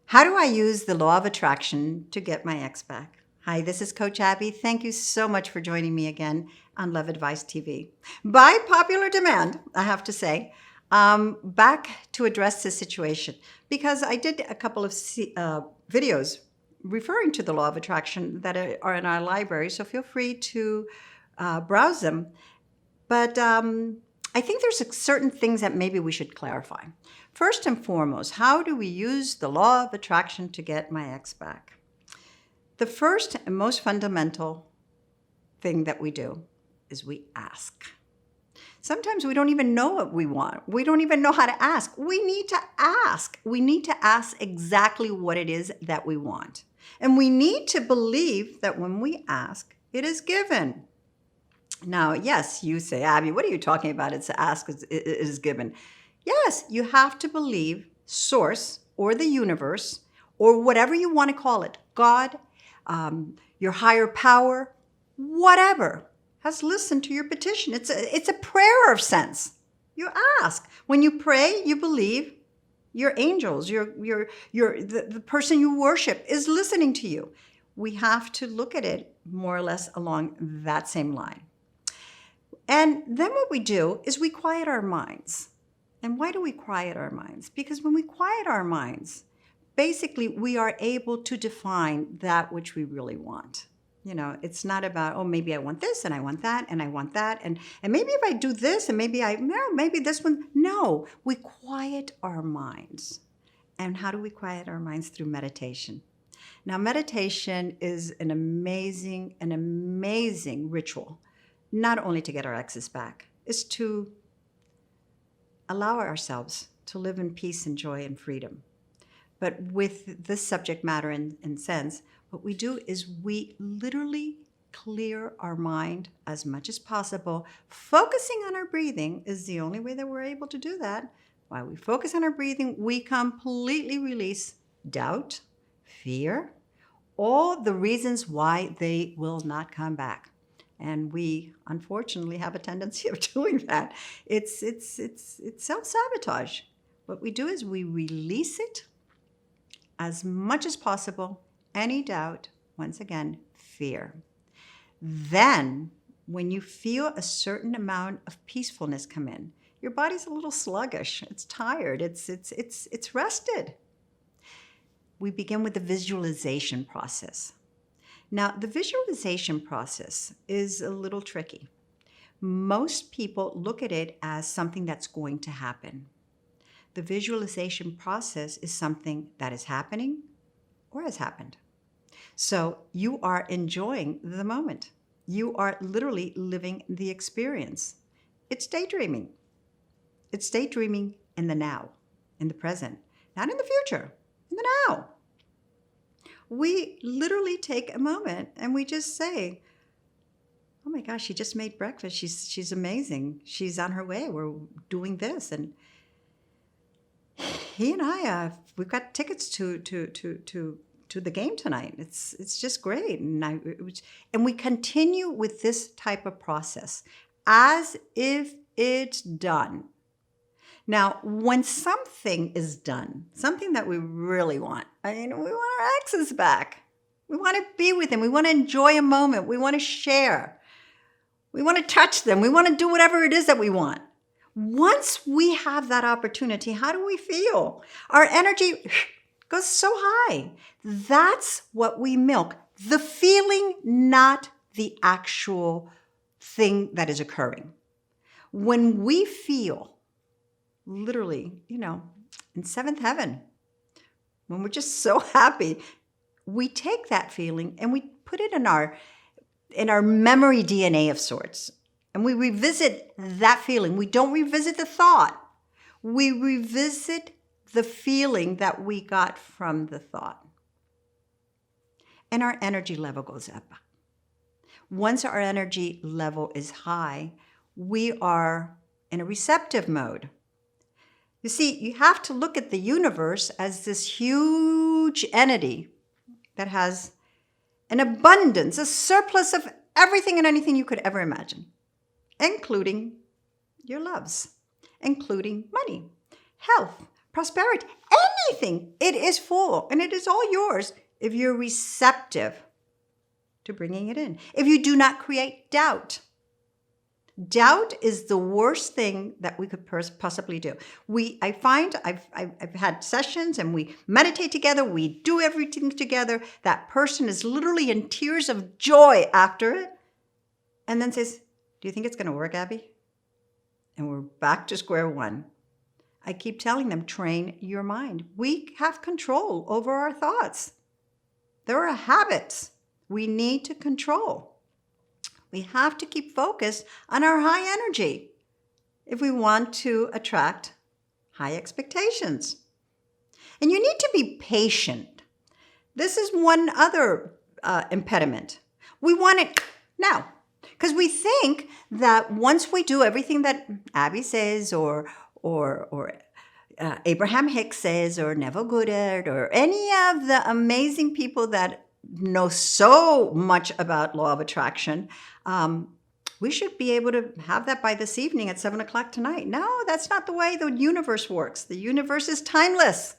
How do I use the law of attraction to get my ex back? Hi, this is Coach Abby. Thank you so much for joining me again on Love Advice TV. By popular demand, I have to say, back to address this situation because I did a couple of videos referring to the law of attraction that are in our library, so feel free to browse them. But I think there's certain things that maybe we should clarify. First and foremost, how do we use the law of attraction to get my ex back? The first and most fundamental thing that we do is we ask. Sometimes we don't even know what we want. We don't even know how to ask. We need to ask. We need to ask exactly what it is that we want. And we need to believe that when we ask, it is given. Now, yes, you say, Abby, what are you talking about? It's ask, it is given. Yes, you have to believe source or the universe or whatever you want to call it, God, your higher power, whatever, has listened to your petition. It's a prayer of sense. You ask. When you pray, you believe your angels, the person you worship is listening to you. We have to look at it more or less along that same line. And then what we do is we quiet our minds. And why do we quiet our minds? Because when we quiet our minds, basically we are able to define that which we really want. You know, it's not about, oh, maybe I want this and I want that and I want that. And maybe if I do this and maybe this one. No, we quiet our minds. And how do we quiet our minds? Through meditation. Now, meditation is an amazing ritual. Not only to get our exes back, is to allow ourselves to live in peace and joy and freedom. But with this subject matter and sense, what we do is we literally clear our mind as much as possible. Focusing on our breathing is the only way that we're able to do that. While we focus on our breathing, we completely release doubt, fear, all the reasons why they will not come back. And we, unfortunately, have a tendency of doing that. It's self-sabotage. What we do is we release it as much as possible. Any doubt, once again, fear. Then, when you feel a certain amount of peacefulness come in, your body's a little sluggish. It's tired. It's rested. We begin with the visualization process. Now, the visualization process is a little tricky. Most people look at it as something that's going to happen. The visualization process is something that is happening or has happened. So you are enjoying the moment. You are literally living the experience. It's daydreaming. It's daydreaming in the now, in the present, not in the future, in the now. We literally take a moment and we just say, oh my gosh, she just made breakfast. She's amazing. She's on her way. We're doing this. And he and I, we've got tickets to the game tonight. It's just great. And we continue with this type of process as if it's done. Now, when something is done, something that we really want, we want our exes back. We want to be with them. We want to enjoy a moment. We want to share. We want to touch them. We want to do whatever it is that we want. Once we have that opportunity, how do we feel? Our energy goes so high. That's what we milk. The feeling, not the actual thing that is occurring. When we feel literally, in seventh heaven, when we're just so happy, we take that feeling and we put it in our memory DNA of sorts. And we revisit that feeling. We don't revisit the thought. We revisit the feeling that we got from the thought. And our energy level goes up. Once our energy level is high, we are in a receptive mode. You see, you have to look at the universe as this huge entity that has an abundance, a surplus of everything and anything you could ever imagine, including your loves, including money, health, prosperity, anything. It is full and it is all yours if you're receptive to bringing it in. If you do not create doubt. Doubt is the worst thing that we could possibly do. I find I've had sessions and we meditate together. We do everything together. That person is literally in tears of joy after it, and then says, "Do you think it's going to work, Abby?" And we're back to square one. I keep telling them, train your mind. We have control over our thoughts. There are habits we need to control. We have to keep focused on our high energy if we want to attract high expectations. And you need to be patient. This is one other impediment. We want it now because we think that once we do everything that Abby says or Abraham Hicks says or Neville Goddard or any of the amazing people that know so much about law of attraction, we should be able to have that by this evening at 7 o'clock tonight. No, that's not the way the universe works. The universe is timeless.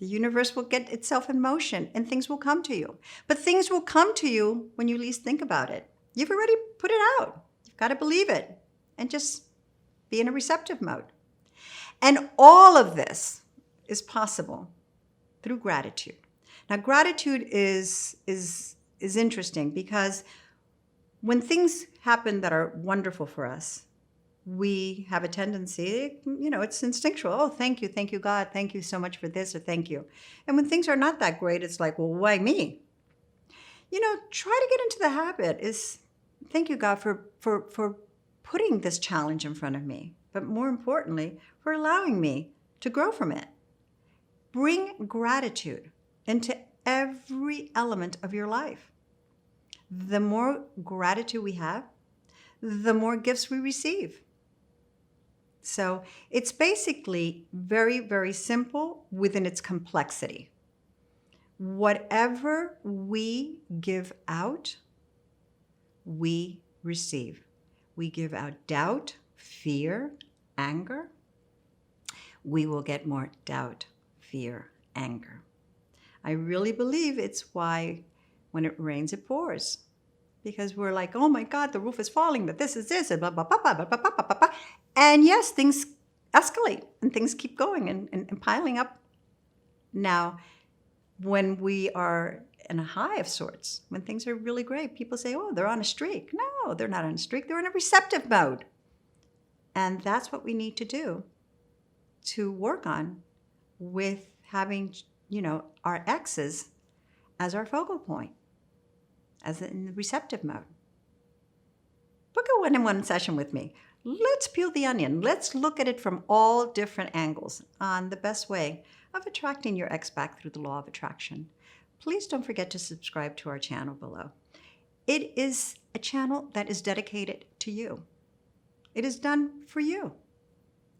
The universe will get itself in motion and things will come to you. But things will come to you when you least think about it. You've already put it out. You've got to believe it and just be in a receptive mode. And all of this is possible through gratitude. Now, gratitude is interesting because when things happen that are wonderful for us, we have a tendency, it's instinctual. Oh, thank you, God. Thank you so much for this, or thank you. And when things are not that great, it's like, well, why me? Try to get into the habit is thank you, God, for putting this challenge in front of me, but more importantly, for allowing me to grow from it. Bring gratitude into every element of your life. The more gratitude we have, the more gifts we receive. So it's basically very, very simple within its complexity. Whatever we give out, we receive. We give out doubt, fear, anger. We will get more doubt, fear, anger. I really believe it's why when it rains, it pours. Because we're like, oh my God, the roof is falling, that this is this, and blah, blah, blah, blah, blah, blah, blah, blah. And yes, things escalate and things keep going and piling up. Now, when we are in a high of sorts, when things are really great, people say, oh, they're on a streak. No, they're not on a streak. They're in a receptive mode. And that's what we need to do to work on with having our exes as our focal point, as in the receptive mode. Book a one-on-one session with me. Let's peel the onion. Let's look at it from all different angles on the best way of attracting your ex back through the law of attraction. Please don't forget to subscribe to our channel below. It is a channel that is dedicated to you. It is done for you.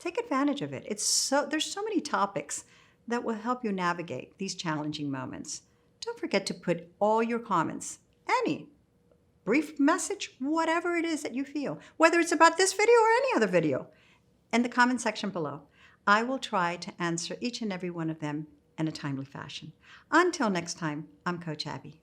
Take advantage of it. There's so many topics that will help you navigate these challenging moments. Don't forget to put all your comments, any brief message, whatever it is that you feel, whether it's about this video or any other video, in the comment section below. I will try to answer each and every one of them in a timely fashion. Until next time, I'm Coach Abby.